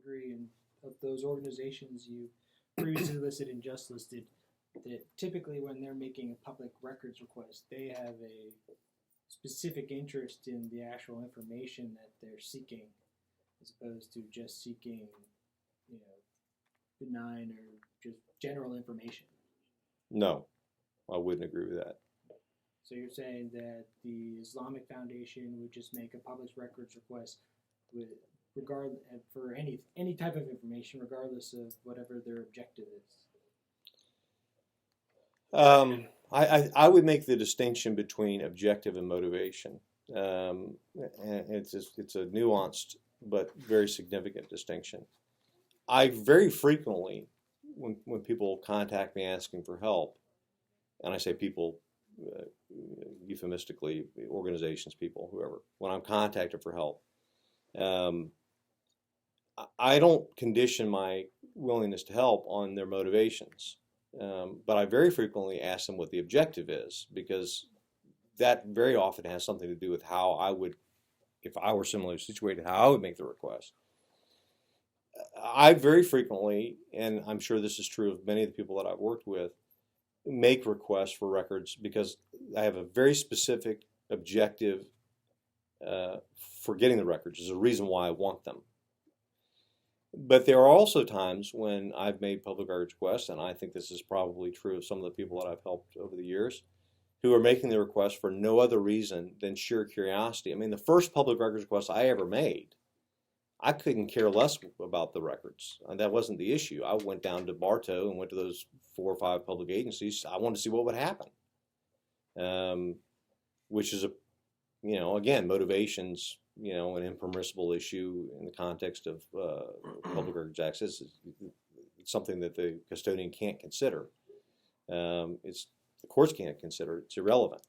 agree. And of those organizations you previously listed and just listed, that typically when they're making a public records request, they have a specific interest in the actual information that they're seeking, as opposed to just seeking, you know, benign or just general information. No, I wouldn't agree with that. So you're saying that the Islamic Foundation would just make a public records request with regard for any type of information, regardless of whatever their objective is. I would make the distinction between objective and motivation. And it's a nuanced but very significant distinction. I very frequently, when people contact me asking for help, and I say people, euphemistically, organizations, people, whoever, when I'm contacted for help, I don't condition my willingness to help on their motivations. But I very frequently ask them what the objective is, because that very often has something to do with how I would, if I were similarly situated, how I would make the request. I very frequently, and I'm sure this is true of many of the people that I've worked with, make requests for records because I have a very specific objective for getting the records. There's a reason why I want them. But there are also times when I've made public records requests, and I think this is probably true of some of the people that I've helped over the years, who are making the request for no other reason than sheer curiosity. I mean, the first public records request I ever made, I couldn't care less about the records. And that wasn't the issue. I went down to Bartow and went to those 4 or 5 public agencies. I wanted to see what would happen, which is, again, motivations, an impermissible issue in the context of public records access. It's something that the custodian can't consider. The courts can't consider. It's irrelevant.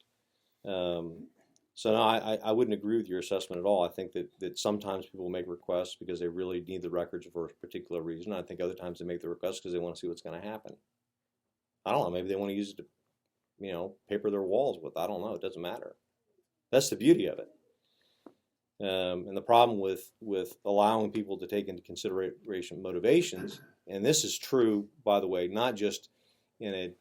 So no, I wouldn't agree with your assessment at all. I think that sometimes people make requests because they really need the records for a particular reason. I think other times they make the request because they want to see what's going to happen. I don't know. Maybe they want to use it to, paper their walls with. I don't know. It doesn't matter. That's the beauty of it. And the problem with allowing people to take into consideration motivations, and this is true, by the way, not just in a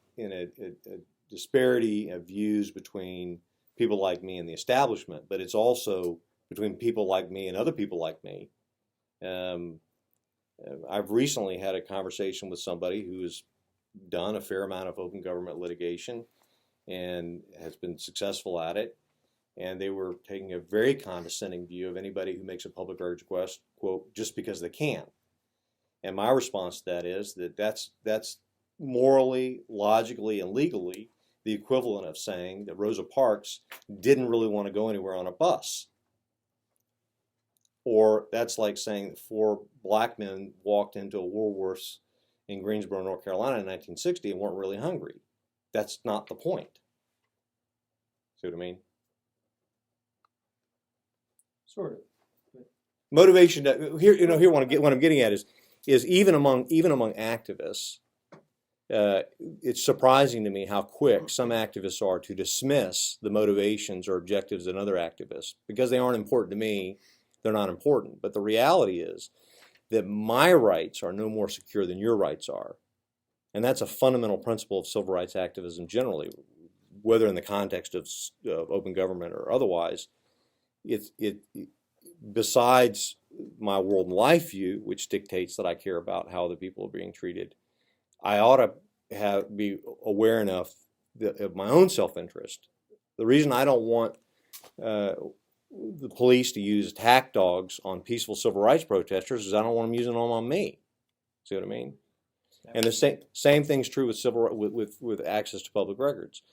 disparity of views between people like me and the establishment, but it's also between people like me and other people like me. I've recently had a conversation with somebody who has done a fair amount of open government litigation and has been successful at it. And they were taking a very condescending view of anybody who makes a public records request, quote, just because they can. And my response to that is that's morally, logically, and legally the equivalent of saying that Rosa Parks didn't really want to go anywhere on a bus. Or that's like saying that 4 black men walked into a Woolworths in Greensboro, North Carolina in 1960 and weren't really hungry. That's not the point. See what I mean? Sort of. But motivation here what I'm getting at is even among activists, it's surprising to me how quick some activists are to dismiss the motivations or objectives of other activists. Because they aren't important to me, they're not important. But the reality is that my rights are no more secure than your rights are. And that's a fundamental principle of civil rights activism generally, whether in the context of open government or otherwise. Besides my world and life view, which dictates that I care about how the people are being treated, I ought to be aware enough of my own self-interest. The reason I don't want the police to use attack dogs on peaceful civil rights protesters is I don't want them using them on me. See what I mean? And the same thing's true with access to public records.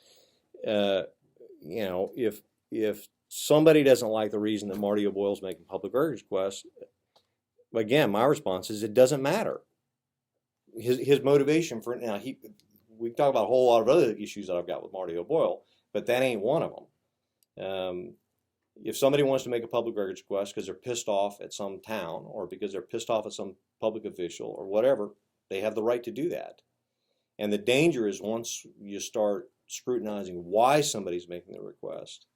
If somebody doesn't like the reason that Marty O'Boyle's making public records requests, again, my response is it doesn't matter. His motivation for now, we talk about a whole lot of other issues that I've got with Marty O'Boyle, but that ain't one of them. If somebody wants to make a public records request because they're pissed off at some town or because they're pissed off at some public official or whatever, they have the right to do that. And the danger is once you start scrutinizing why somebody's making the request,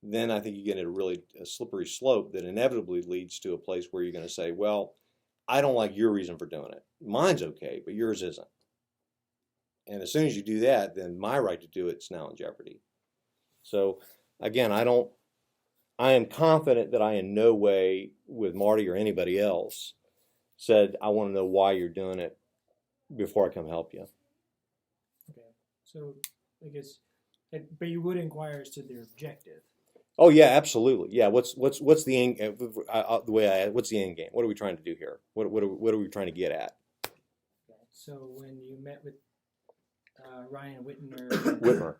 then I think you get a really slippery slope that inevitably leads to a place where you're going to say, well, I don't like your reason for doing it. Mine's okay, but yours isn't. And as soon as you do that, then my right to do it's now in jeopardy. So again, I am confident that I in no way, with Marty or anybody else, said I want to know why you're doing it before I come help you. Okay, so I guess, but you would inquire as to their objective. Oh yeah, absolutely. Yeah, what's the end? The way what's the end game? What are we trying to do here? What are we trying to get at? Okay. So when you met with Ryan Whitmer, Whitmer.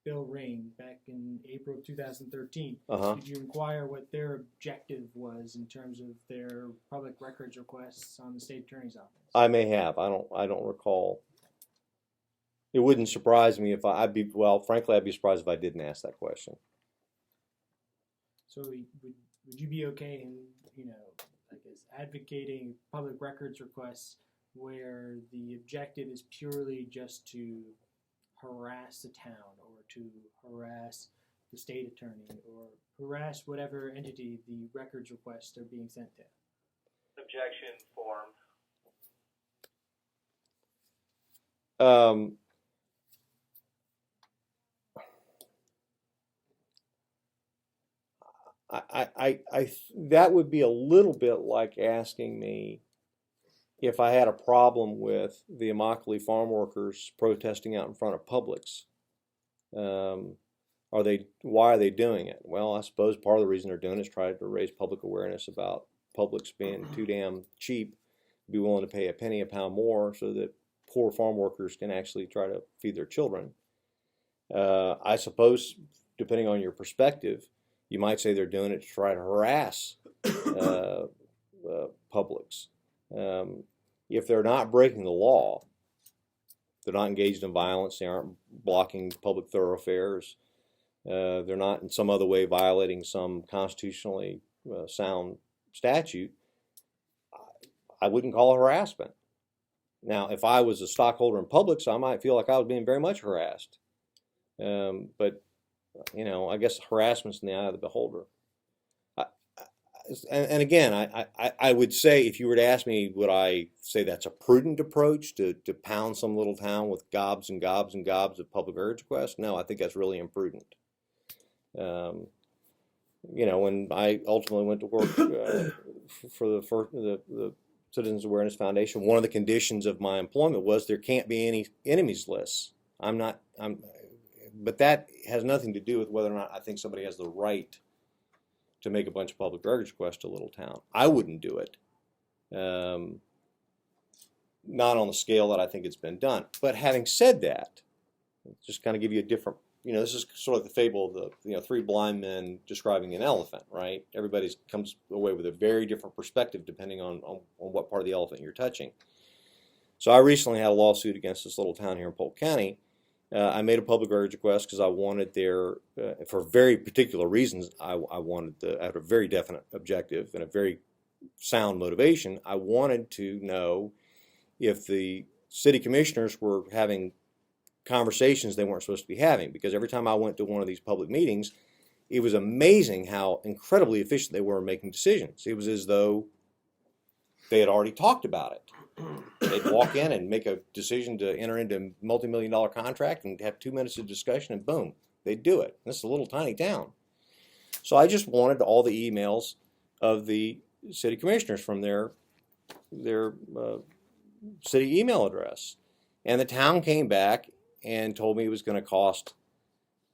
Bill Rain back in April of 2013, Uh-huh. did you inquire what their objective was in terms of their public records requests on the state attorney's office? I may have. I don't recall. It wouldn't surprise me if frankly, I'd be surprised if I didn't ask that question. So would you be okay in, I guess, advocating public records requests where the objective is purely just to harass the town or to harass the state attorney or harass whatever entity the records requests are being sent to? Objection form. That would be a little bit like asking me if I had a problem with the Immokalee farm workers protesting out in front of Publix. Why are they doing it? Well, I suppose part of the reason they're doing it is trying to raise public awareness about Publix being too damn cheap, be willing to pay a penny a pound more so that poor farm workers can actually try to feed their children. I suppose, depending on your perspective, you might say they're doing it to try to harass Publix. If they're not breaking the law, they're not engaged in violence, they aren't blocking public thoroughfares, they're not in some other way violating some constitutionally sound statute, I wouldn't call it harassment. Now, if I was a stockholder in Publix, I might feel like I was being very much harassed. But I guess harassment's in the eye of the beholder. And again, I would say, if you were to ask me, would I say that's a prudent approach to pound some little town with gobs and gobs and gobs of public records requests? No, I think that's really imprudent. When I ultimately went to work for the Citizens Awareness Foundation, one of the conditions of my employment was there can't be any enemies lists. But that has nothing to do with whether or not I think somebody has the right to make a bunch of public records requests to a little town. I wouldn't do it. Not on the scale that I think it's been done. But having said that, just kind of give you a different, this is sort of the fable of the three blind men describing an elephant, right? Everybody comes away with a very different perspective depending on what part of the elephant you're touching. So I recently had a lawsuit against this little town here in Polk County. I made a public records request because I wanted for very particular reasons, I had a very definite objective and a very sound motivation. I wanted to know if the city commissioners were having conversations they weren't supposed to be having, because every time I went to one of these public meetings, it was amazing how incredibly efficient they were in making decisions. It was as though they had already talked about it. They'd walk in and make a decision to enter into a multi-million-dollar contract and have 2 minutes of discussion, and boom, they'd do it. This is a little tiny town. So I just wanted all the emails of the city commissioners from their city email address. And the town came back and told me it was going to cost,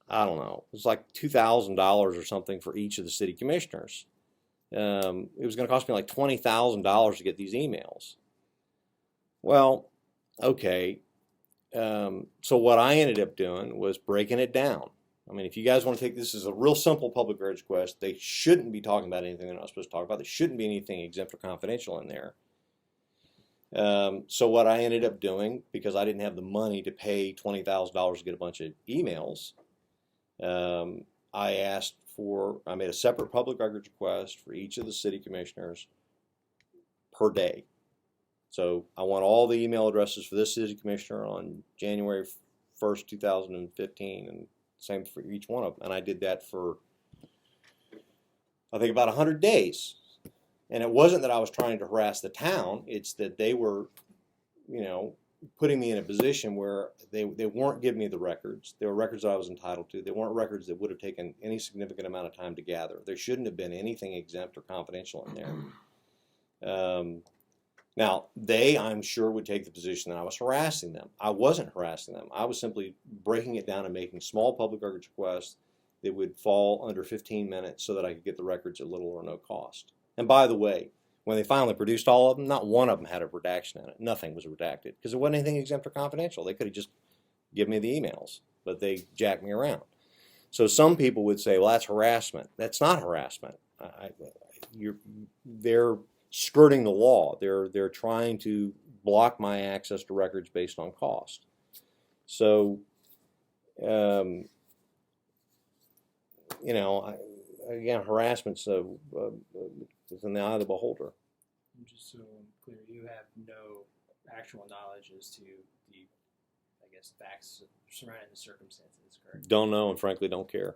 I don't know, it was like $2,000 or something for each of the city commissioners. It was going to cost me like $20,000 to get these emails. Well, okay. So what I ended up doing was breaking it down. I mean, if you guys want to take this as a real simple public records request, they shouldn't be talking about anything they're not supposed to talk about. There shouldn't be anything exempt or confidential in there. So what I ended up doing, because I didn't have the money to pay $20,000 to get a bunch of emails, I made a separate public records request for each of the city commissioners per day. So I want all the email addresses for this city commissioner on January 1st, 2015, and same for each one of them. And I did that for, I think, about 100 days. And it wasn't that I was trying to harass the town. It's that they were, putting me in a position where they weren't giving me the records. They were records that I was entitled to. They weren't records that would have taken any significant amount of time to gather. There shouldn't have been anything exempt or confidential in there. Now, I'm sure, would take the position that I was harassing them. I wasn't harassing them. I was simply breaking it down and making small public records requests that would fall under 15 minutes so that I could get the records at little or no cost. And by the way, when they finally produced all of them, not one of them had a redaction in it. Nothing was redacted because there wasn't anything exempt or confidential. They could have just given me the emails, but they jacked me around. So some people would say, well, that's harassment. That's not harassment. They're skirting the law. They're trying to block my access to records based on cost. So, again, harassment's is in the eye of the beholder. Just so I'm clear, you have no actual knowledge as to the, facts surrounding the circumstances, correct? Don't know and frankly don't care.